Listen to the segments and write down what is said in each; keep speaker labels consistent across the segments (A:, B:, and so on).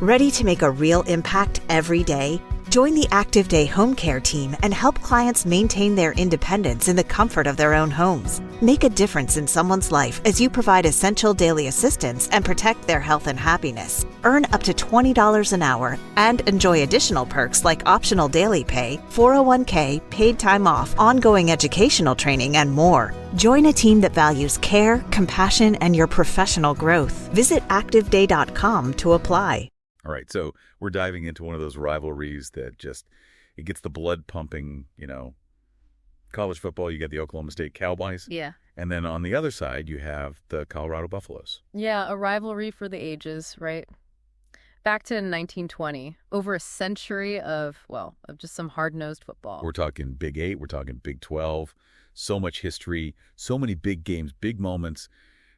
A: Ready to make a real impact every day? Join the Active Day Home Care team and help clients maintain their independence in the comfort of their own homes. Make a difference in someone's life as you provide essential daily assistance and protect their health and happiness. Earn up to $20 an hour and enjoy additional perks like optional daily pay, 401k, paid time off, ongoing educational training, and more. Join a team that values care, compassion, and your professional growth. Visit activeday.com to apply.
B: All right, so we're diving into one of those rivalries that it gets the blood pumping, College football, you got the Oklahoma State Cowboys.
C: Yeah.
B: And then on the other side, you have the Colorado Buffaloes.
C: Yeah, a rivalry for the ages, right? Back to 1920, over a century of just some hard-nosed football.
B: We're talking Big 8, we're talking Big 12, so much history, so many big games, big moments.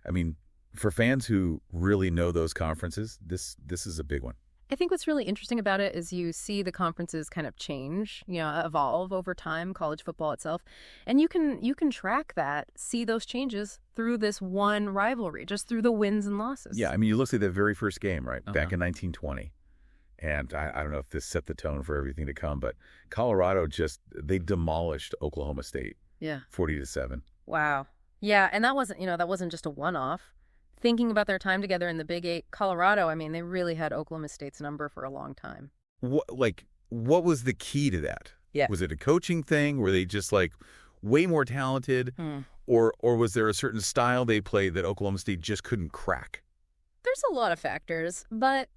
B: I mean, for fans who really know those conferences, this is a big one.
C: I think what's really interesting about it is you see the conferences kind of change, evolve over time, college football itself. And you can track that, see those changes through this one rivalry, just through the wins and losses.
B: Yeah, I mean, you look at the very first game, right, back in 1920. And I don't know if this set the tone for everything to come, but Colorado they demolished Oklahoma State.
C: Yeah.
B: 40-7.
C: Wow. Yeah, and that wasn't just a one-off. Thinking about their time together in the Big 8, Colorado, I mean, they really had Oklahoma State's number for a long time.
B: What was the key to that?
C: Yeah.
B: Was it a coaching thing? Were they just way more talented? Or was there a certain style they played that Oklahoma State just couldn't crack?
C: There's a lot of factors, but,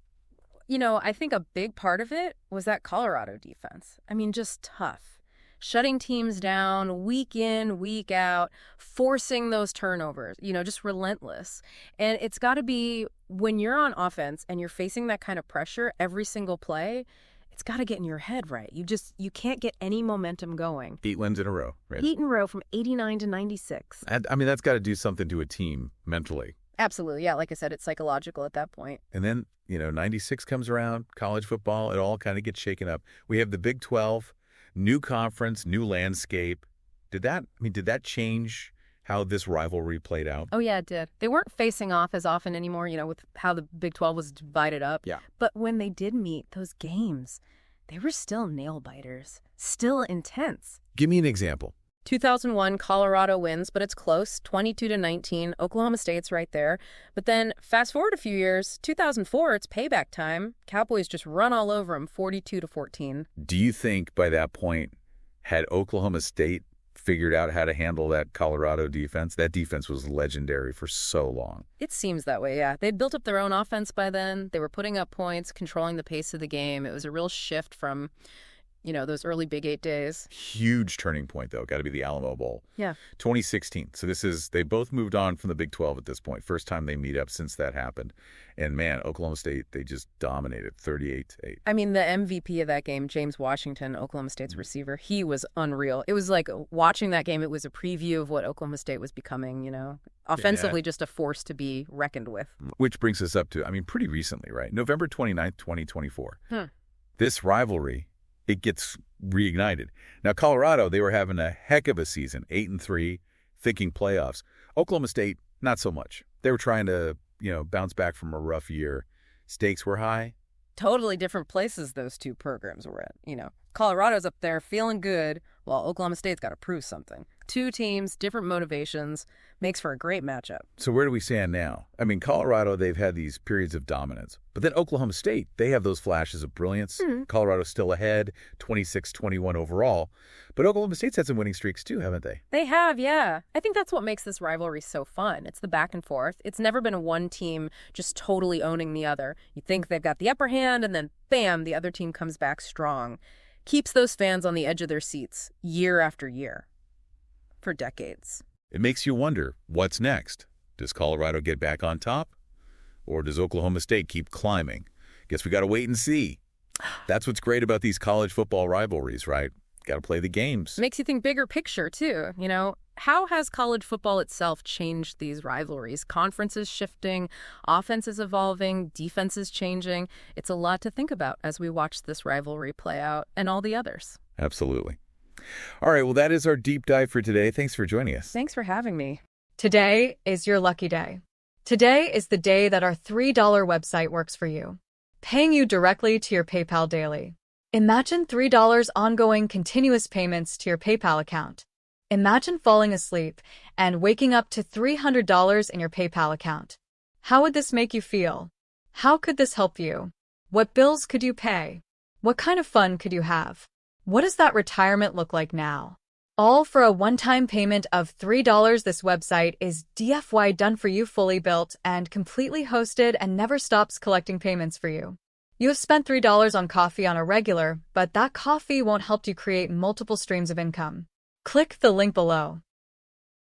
C: I think a big part of it was that Colorado defense. I mean, just tough. Shutting teams down week in, week out, forcing those turnovers, just relentless. And it's got to be when you're on offense and you're facing that kind of pressure every single play, it's got to get in your head right. You can't get any momentum going.
B: 8 wins in a row, right?
C: 8 in a row from 89 to 96.
B: I mean, that's got to do something to a team mentally.
C: Absolutely. Yeah, like I said, it's psychological at that point.
B: And then, 96 comes around, college football, it all kind of gets shaken up. We have the Big 12. New conference, new landscape. Did that change how this rivalry played out?
C: Oh, yeah, it did. They weren't facing off as often anymore, with how the Big 12 was divided up.
B: Yeah.
C: But when they did meet, those games, they were still nail-biters, still intense.
B: Give me an example.
C: 2001, Colorado wins, but it's close, 22-19. Oklahoma State's right there. But then fast forward a few years, 2004, it's payback time. Cowboys just run all over them, 42-14.
B: Do you think by that point, had Oklahoma State figured out how to handle that Colorado defense? That defense was legendary for so long.
C: It seems that way, yeah. They'd built up their own offense by then. They were putting up points, controlling the pace of the game. It was a real shift from those early Big 8 days.
B: Huge turning point, though. Got to be the Alamo Bowl.
C: Yeah.
B: 2016. So they both moved on from the Big 12 at this point. First time they meet up since that happened. And man, Oklahoma State, they just dominated 38-8.
C: I mean, the MVP of that game, James Washington, Oklahoma State's receiver, he was unreal. It was like watching that game, it was a preview of what Oklahoma State was becoming, offensively just a force to be reckoned with.
B: Which brings us up to, pretty recently, right? November 29th, 2024. This rivalry, it gets reignited. Now, Colorado, they were having a heck of a season, 8-3, thinking playoffs. Oklahoma State, not so much. They were trying to, bounce back from a rough year. Stakes were high.
C: Totally different places those two programs were at. Colorado's up there feeling good, while Oklahoma State's got to prove something. Two teams, different motivations, makes for a great matchup.
B: So where do we stand now? Colorado, they've had these periods of dominance. But then Oklahoma State, they have those flashes of brilliance. Colorado's still ahead, 26-21 overall. But Oklahoma State's had some winning streaks too, haven't they?
C: They have, yeah. I think that's what makes this rivalry so fun. It's the back and forth. It's never been one team just totally owning the other. You think they've got the upper hand, and then bam, the other team comes back strong. Keeps those fans on the edge of their seats year after year for decades.
B: It makes you wonder, what's next? Does Colorado get back on top? Or does Oklahoma State keep climbing? Guess we got to wait and see. That's what's great about these college football rivalries, right? Got to play the games.
C: Makes you think bigger picture, too. How has college football itself changed these rivalries? Conferences shifting, offenses evolving, defenses changing. It's a lot to think about as we watch this rivalry play out and all the others.
B: Absolutely. All right, well, that is our deep dive for today. Thanks for joining us.
C: Thanks for having me.
D: Today is your lucky day. Today is the day that our $3 website works for you. paying you directly to your PayPal daily. Imagine $3 ongoing continuous payments to your PayPal account. Imagine falling asleep and waking up to $300 in your PayPal account. How would this make you feel? How could this help you? What bills could you pay? What kind of fun could you have? What does that retirement look like now? All for a one-time payment of $3. This website is DFY done for you, fully built and completely hosted, and never stops collecting payments for you. You have spent $3 on coffee on a regular, but that coffee won't help you create multiple streams of income. Click the link below.